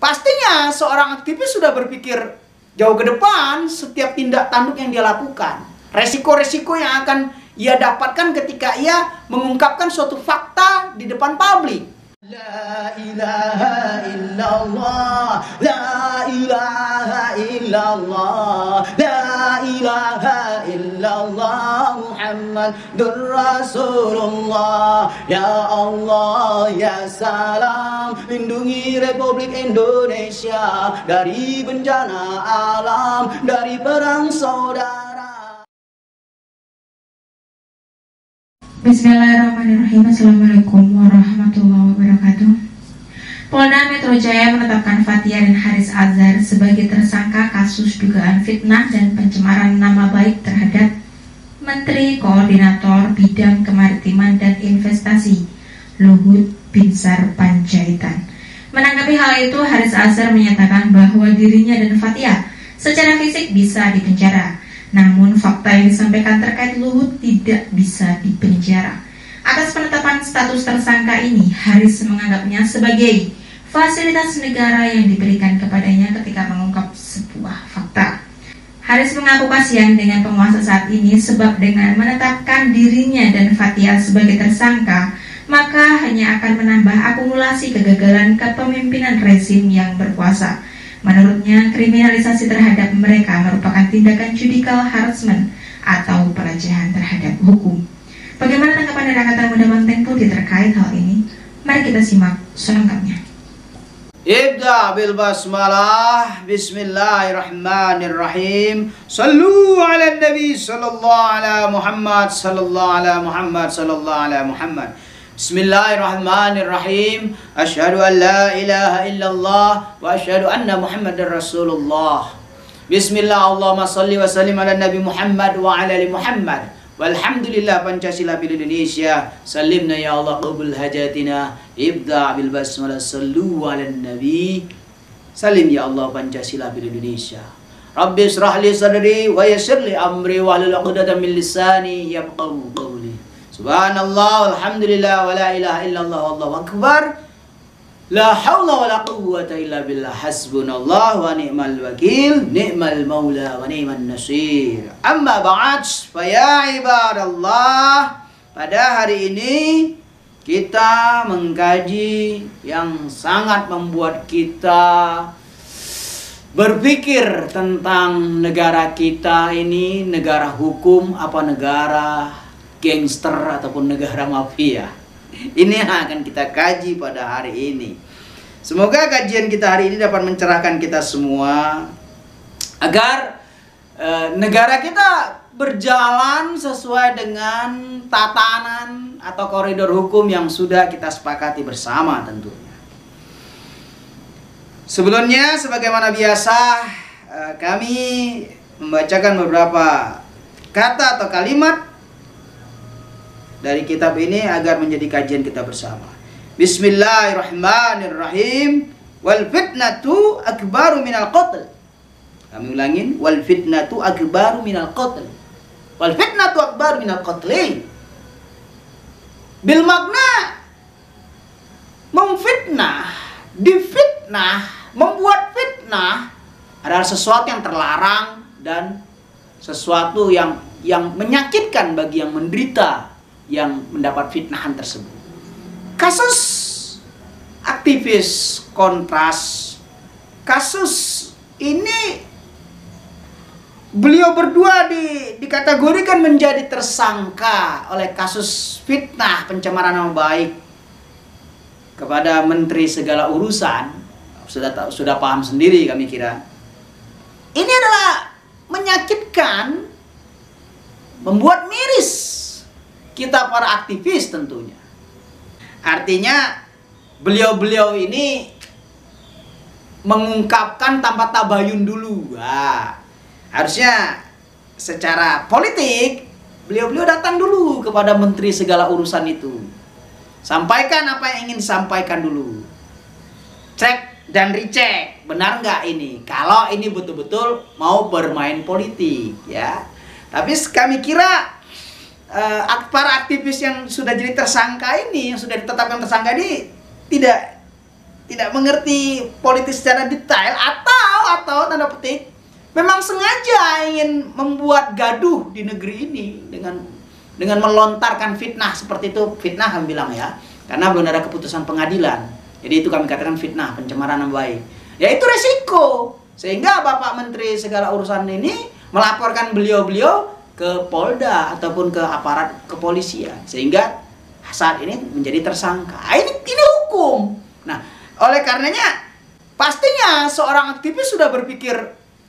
pastinya seorang aktivis sudah berpikir jauh ke depan setiap tindak tanduk yang dia lakukan. Resiko-resiko yang akan ia dapatkan ketika ia mengungkapkan suatu fakta di depan publik. La ilaha illallah, la ilaha illallah, la ilaha illallah, Muhammadur Rasulullah. Ya Allah, ya salam, lindungi Republik Indonesia dari bencana alam, dari perang saudara. Bismillahirrahmanirrahim. Assalamualaikum warahmatullahi wabarakatuh. Polda Metro Jaya menetapkan Fathia dan Haris Azhar sebagai tersangka kasus dugaan fitnah dan pencemaran nama baik terhadap Menteri Koordinator Bidang Kemaritiman dan Investasi Luhut Binsar Panjaitan. Menanggapi hal itu, Haris Azhar menyatakan bahwa dirinya dan Fathia secara fisik bisa dipenjara. Namun fakta yang disampaikan terkait Luhut tidak bisa dipenjara. Atas penetapan status tersangka ini, Haris menganggapnya sebagai fasilitas negara yang diberikan kepadanya ketika mengungkap sebuah fakta. Haris mengaku kasihan dengan penguasa saat ini sebab dengan menetapkan dirinya dan Fathia sebagai tersangka, maka hanya akan menambah akumulasi kegagalan kepemimpinan rezim yang berkuasa. Menurutnya, kriminalisasi terhadap mereka merupakan tindakan judicial harassment atau pelecehan terhadap hukum. Bagaimana tanggapan dari Angkatan Muda Banteng Putih terkait hal ini? Mari kita simak selengkapnya. Ibda bil basmalah. Bismillahirrahmanirrahim. Sallu ala nabi sallallahu ala Muhammad sallallahu ala Muhammad sallallahu ala Muhammad. Bismillahirrahmanirrahim. Asyhadu an la ilaha illallah wa asyhadu anna Muhammadar Rasulullah. Bismillah, Allahumma salli wa sallim ala Nabi Muhammad wa ala ali Muhammad. Walhamdulillah, Pancasila bil Indonesia. Salimna ya Allah qabul hajatina. Ibda bil basmalah. Sallu ala nabi. Salim ya Allah, Pancasila bil Indonesia. Rabbi israh li sadri wa yassir li amri wa hlul 'uqdatam min lisani yafqahu qawli. Subhanallah, alhamdulillah, wa la ilaha illallah, wallahu akbar. La hawla wa la quwwata illa billah. Hasbunallah wa ni'mal wakil, ni'mal maula wa ni'man nasir. Amma ba'd, fa ya ibadallah, pada hari ini kita mengkaji yang sangat membuat kita berpikir tentang negara kita ini, negara hukum apa negara gangster ataupun negara mafia. Ini yang akan kita kaji pada hari ini. Semoga kajian kita hari ini dapat mencerahkan kita semua agar negara kita berjalan sesuai dengan tatanan atau koridor hukum yang sudah kita sepakati bersama tentunya. Sebelumnya, sebagaimana biasa, kami membacakan beberapa kata atau kalimat dari kitab ini agar menjadi kajian kita bersama. Bismillahirrahmanirrahim. Wal fitnatu akbaru minal qatl. Kami ulangin, wal fitnatu akbaru minal qatl. Wal fitnatu akbaru minal qatli. Bil makna memfitnah, difitnah, membuat fitnah adalah sesuatu yang terlarang dan sesuatu yang menyakitkan bagi yang menderita, yang mendapat fitnahan tersebut. Kasus aktivis Kontras, kasus ini beliau berdua dikategorikan menjadi tersangka oleh kasus fitnah pencemaran nama baik kepada menteri segala urusan. Sudah paham sendiri kami kira. Ini adalah menyakitkan, membuat miris kita para aktivis tentunya. Artinya beliau-beliau ini mengungkapkan tanpa tabayun dulu. Harusnya secara politik beliau-beliau datang dulu kepada menteri segala urusan itu. Sampaikan apa yang ingin disampaikan dulu. Cek dan recheck, benar nggak ini? Kalau ini betul-betul mau bermain politik, ya. Tapi kami kira para aktivis yang sudah jadi tersangka ini, yang sudah ditetapkan tersangka ini tidak mengerti politik secara detail, atau tanda petik memang sengaja ingin membuat gaduh di negeri ini dengan melontarkan fitnah seperti itu. Fitnah kami bilang ya, karena belum ada keputusan pengadilan. Jadi itu kami katakan fitnah, pencemaran nama baik. Ya itu resiko. Sehingga Bapak Menteri segala urusan ini melaporkan beliau-beliau ke Polda ataupun ke aparat kepolisian, sehingga saat ini menjadi tersangka. Ini hukum. Nah, oleh karenanya pastinya seorang aktivis sudah berpikir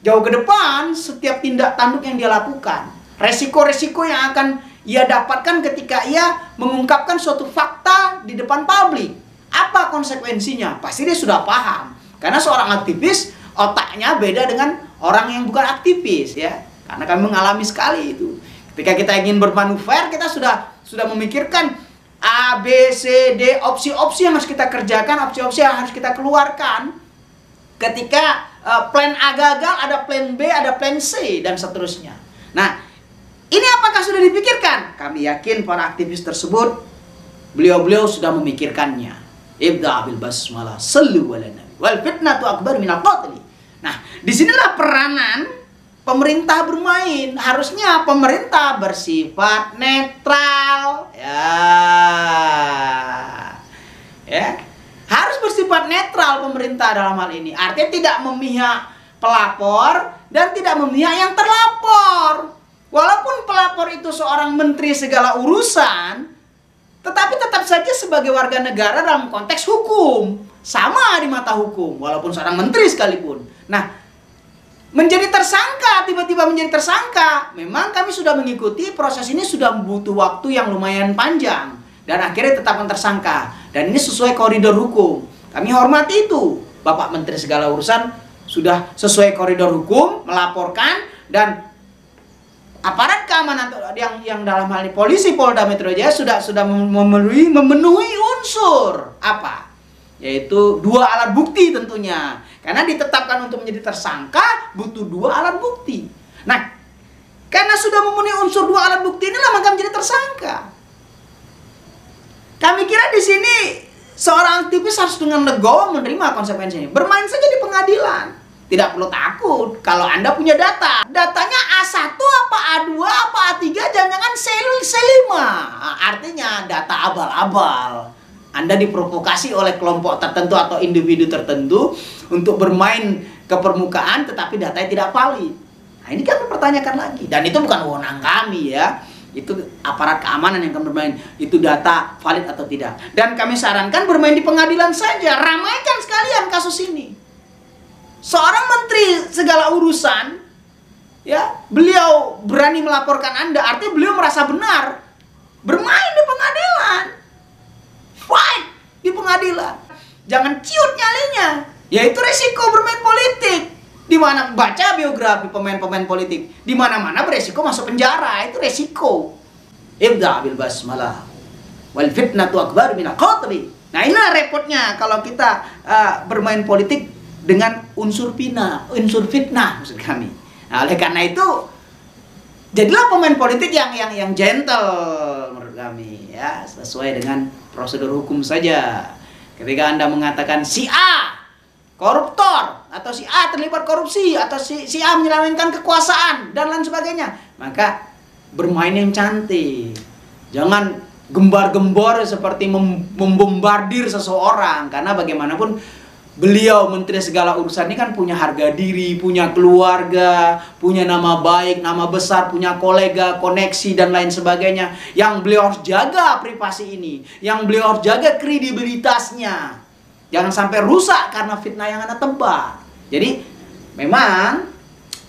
jauh ke depan setiap tindak tanduk yang dia lakukan. Resiko-resiko yang akan ia dapatkan ketika ia mengungkapkan suatu fakta di depan publik. Apa konsekuensinya? Pasti dia sudah paham. Karena seorang aktivis otaknya beda dengan orang yang bukan aktivis ya. Karena kami mengalami sekali itu. Ketika kita ingin bermanuver, kita sudah memikirkan A, B, C, D, opsi-opsi yang harus kita kerjakan, opsi-opsi yang harus kita keluarkan. Ketika plan A gagal, ada plan B, ada plan C, dan seterusnya. Nah, ini apakah sudah dipikirkan? Kami yakin para aktivis tersebut, beliau-beliau sudah memikirkannya. Ibda bil basmalah, sallu ala nabi, wal fitnatu akbar minal qatli. Nah, disinilah peranan pemerintah bermain. Harusnya pemerintah bersifat netral. Ya. Harus bersifat netral pemerintah dalam hal ini. Artinya tidak memihak pelapor dan tidak memihak yang terlapor. Walaupun pelapor itu seorang menteri segala urusan, tetapi tetap saja sebagai warga negara dalam konteks hukum. Sama di mata hukum, walaupun seorang menteri sekalipun. Nah, menjadi tersangka, tiba-tiba menjadi tersangka, memang kami sudah mengikuti proses ini, sudah butuh waktu yang lumayan panjang. Dan akhirnya tetapkan tersangka. Dan ini sesuai koridor hukum. Kami hormati itu. Bapak Menteri segala urusan sudah sesuai koridor hukum, melaporkan, dan aparat keamanan yang dalam hal ini polisi Polda Metro Jaya sudah memenuhi unsur apa? Yaitu 2 alat bukti tentunya. Karena ditetapkan untuk menjadi tersangka butuh 2 alat bukti. Nah, karena sudah memenuhi unsur 2 alat bukti inilah maka menjadi tersangka. Kami kira di sini seorang aktivis harus dengan legowo menerima konsekuensinya. Bermain saja di pengadilan. Tidak perlu takut kalau Anda punya data. Datanya A1 apa A2 apa A3 jangan-jangan C5. Artinya data abal-abal. Anda diprovokasi oleh kelompok tertentu atau individu tertentu untuk bermain ke permukaan tetapi datanya tidak valid. Nah, ini kami pertanyakan lagi. Dan itu bukan wewenang kami ya. Itu aparat keamanan yang akan bermain. Itu data valid atau tidak. Dan kami sarankan bermain di pengadilan saja. Ramaikan sekalian kasus ini. Seorang menteri segala urusan, ya, beliau berani melaporkan Anda, artinya beliau merasa benar. Bermain di pengadilan. Fight di pengadilan. Jangan ciut nyalinya. Yaitu resiko bermain politik. Di mana baca biografi pemain-pemain politik, di mana-mana beresiko masuk penjara, itu resiko. Ibda bil basmalah wal fitnatu akbar minal qatli. Nah, inilah repotnya kalau kita bermain politik dengan unsur fitnah maksud kami. Nah, oleh karena itu jadilah pemain politik yang gentle menurut kami ya, sesuai dengan prosedur hukum saja. Ketika Anda mengatakan si A koruptor, atau si A terlibat korupsi, atau si A menyelewengkan kekuasaan, dan lain sebagainya, maka bermain yang cantik. Jangan gembar-gembor seperti membombardir seseorang. Karena bagaimanapun beliau menteri segala urusan ini kan punya harga diri, punya keluarga, punya nama baik, nama besar, punya kolega, koneksi, dan lain sebagainya. Yang beliau harus jaga privasi ini, yang beliau harus jaga kredibilitasnya. Jangan sampai rusak karena fitnah yang Anda tebar. Jadi memang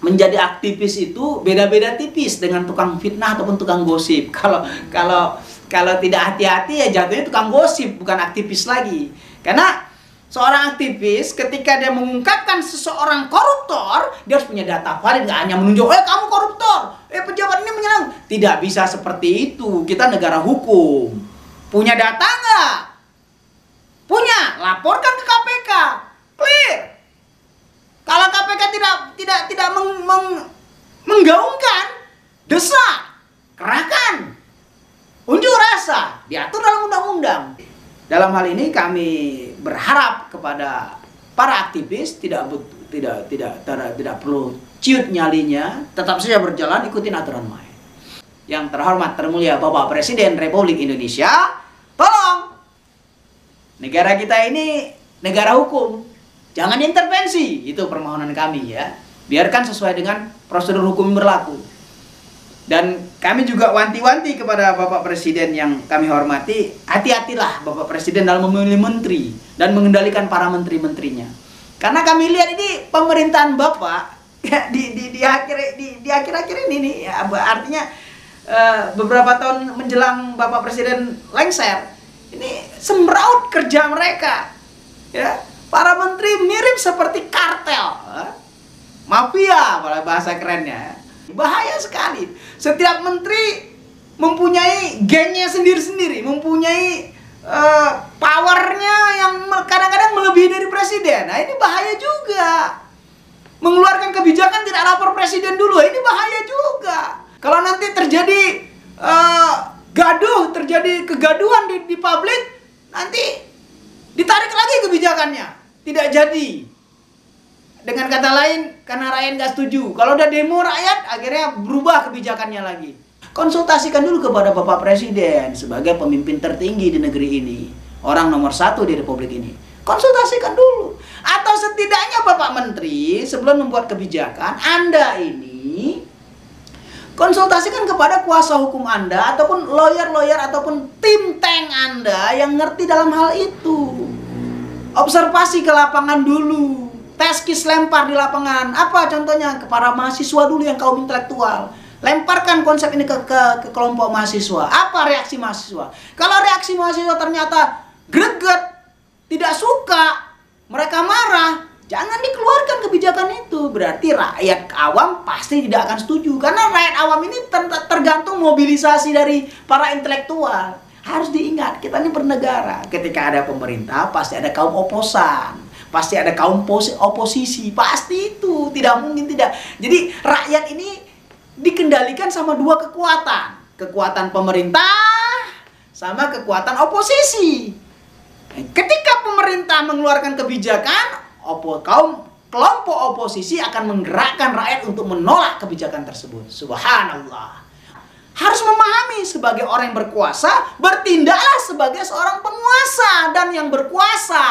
menjadi aktivis itu beda-beda tipis dengan tukang fitnah ataupun tukang gosip. Kalau tidak hati-hati ya jatuhnya tukang gosip, bukan aktivis lagi. Karena seorang aktivis ketika dia mengungkapkan seseorang koruptor, dia harus punya data valid, nggak hanya menunjuk, kamu koruptor, pejabat ini menyerang. Tidak bisa seperti itu. Kita negara hukum. Punya data nggak? Punya, laporkan ke KPK. Clear. Kalau KPK tidak menggaungkan, desak, kerahkan, unjuk rasa, diatur dalam undang-undang. Dalam hal ini kami berharap kepada para aktivis tidak perlu ciut nyalinya, tetap saja berjalan, ikutin aturan main. Yang terhormat termulia Bapak Presiden Republik Indonesia, tolong, negara kita ini negara hukum, jangan intervensi. Itu permohonan kami ya. Biarkan sesuai dengan prosedur hukum yang berlaku. Dan kami juga wanti-wanti kepada Bapak Presiden yang kami hormati, hati-hatilah Bapak Presiden dalam memilih menteri dan mengendalikan para menteri-menterinya. Karena kami lihat ini pemerintahan Bapak ya, di akhir-akhir ini nih, ya, artinya beberapa tahun menjelang Bapak Presiden lengser, ini semraut kerja mereka. Ya, para menteri mirip seperti kartel, mafia kalau bahasa kerennya. Bahaya sekali. Setiap menteri mempunyai gengnya sendiri-sendiri, mempunyai powernya yang kadang-kadang melebihi dari presiden. Nah, ini bahaya juga. Mengeluarkan kebijakan tidak lapor presiden dulu, ini bahaya juga. Kalau nanti terjadi gaduh, terjadi kegaduhan di publik, nanti ditarik lagi kebijakannya, tidak jadi. Dengan kata lain, karena rakyat nggak setuju. Kalau udah demo rakyat, akhirnya berubah kebijakannya lagi. Konsultasikan dulu kepada Bapak Presiden sebagai pemimpin tertinggi di negeri ini, orang nomor 1 di Republik ini. Konsultasikan dulu. Atau setidaknya Bapak Menteri sebelum membuat kebijakan, Anda ini konsultasikan kepada kuasa hukum Anda ataupun lawyer-lawyer ataupun tim tank Anda yang ngerti dalam hal itu. Observasi ke lapangan dulu. Teskis lempar di lapangan. Apa contohnya? Kepada mahasiswa dulu yang kaum intelektual. Lemparkan konsep ini ke kelompok mahasiswa. Apa reaksi mahasiswa? Kalau reaksi mahasiswa ternyata greget, tidak suka, mereka marah, jangan dikeluarkan kebijakan itu. Berarti rakyat awam pasti tidak akan setuju. Karena rakyat awam ini tergantung mobilisasi dari para intelektual. Harus diingat, kita ini bernegara. Ketika ada pemerintah, pasti ada kaum oposan. Pasti ada kaum oposisi, pasti itu, tidak mungkin tidak. Jadi rakyat ini dikendalikan sama dua kekuatan. Kekuatan pemerintah sama kekuatan oposisi. Ketika pemerintah mengeluarkan kebijakan, kelompok oposisi akan menggerakkan rakyat untuk menolak kebijakan tersebut. Subhanallah. Harus memahami sebagai orang yang berkuasa, bertindaklah sebagai seorang penguasa dan yang berkuasa.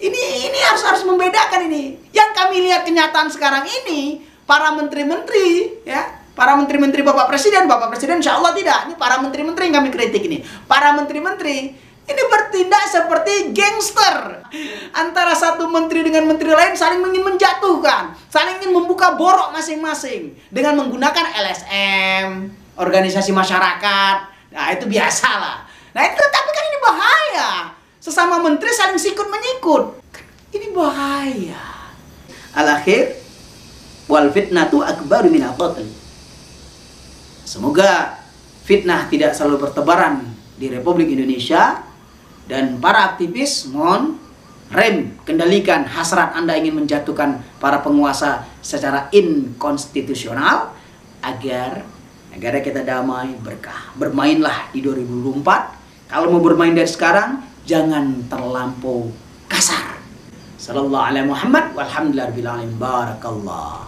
Ini harus membedakan ini. Yang kami lihat kenyataan sekarang ini, para menteri-menteri, ya, para menteri-menteri Bapak Presiden insya Allah tidak. Ini para menteri-menteri yang kami kritik ini. Para menteri-menteri ini bertindak seperti gangster. Antara satu menteri dengan menteri lain saling ingin menjatuhkan, saling ingin membuka borok masing-masing dengan menggunakan LSM, organisasi masyarakat. Nah, itu biasalah. Nah, itu tapi kan ini bahaya. Sesama menteri saling sikut menyikut. Ini bahaya. Al-akhir wal fitnatu akbaru minal qatl. Semoga fitnah tidak selalu bertebaran di Republik Indonesia. Dan para aktivis mohon rem, kendalikan hasrat Anda ingin menjatuhkan para penguasa secara inkonstitusional agar negara kita damai, berkah. Bermainlah di 2024. Kalau mau bermain dari sekarang, jangan terlampau kasar. Sallallahu alaihi Muhammad walhamdulillahirabbil alamin. Barakallah.